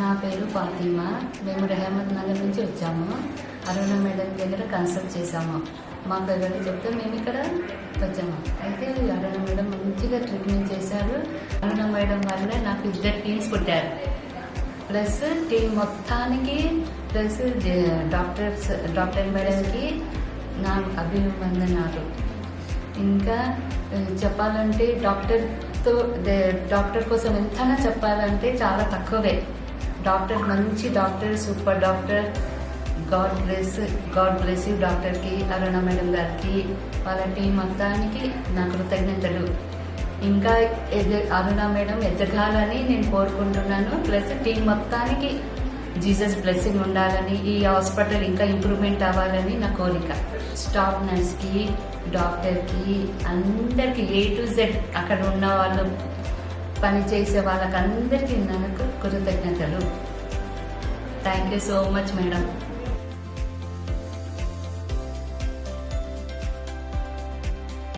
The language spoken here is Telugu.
నా పేరు ఫాతిమా. మేము రెహమత్ నగర్ నుంచి వచ్చాము. అరుణ మేడం దగ్గర కన్సల్ట్ చేశాము. మాకు ఎవరు చెప్తే మేము ఇక్కడ వచ్చాము. అయితే అరుణ మేడం మంచిగా ట్రీట్మెంట్ చేశారు. అరుణ మేడం వల్లే నాకు 2 టీమ్స్ పుట్టారు. ప్లస్ టీం మొత్తానికి ప్లస్ డాక్టర్ మేడంకి నా అభివందనాలు. ఇంకా చెప్పాలంటే డాక్టర్ కోసం ఎంతైనా చెప్పాలంటే చాలా తక్కువే. డాక్టర్ మంచి doctor, super doctor. God bless you డాక్టర్కి, అరుణ మేడం గారికి, వాళ్ళ టీం మొత్తానికి నా కృతజ్ఞతలు. ఇంకా అరుణ మేడం ఎదగాలని నేను కోరుకుంటున్నాను. ప్లస్ టీం మొత్తానికి జీసస్ బ్లెస్సింగ్ ఉండాలని, ఈ హాస్పిటల్ ఇంకా ఇంప్రూవ్మెంట్ అవ్వాలని నా కోరిక. స్టాఫ్ నర్స్కి, డాక్టర్కి, అందరికీ A to Z అక్కడ ఉన్న వాళ్ళు పనిచేసే వాళ్ళకందరికీ నాకు కృతజ్ఞతలు. Thank you so much madam.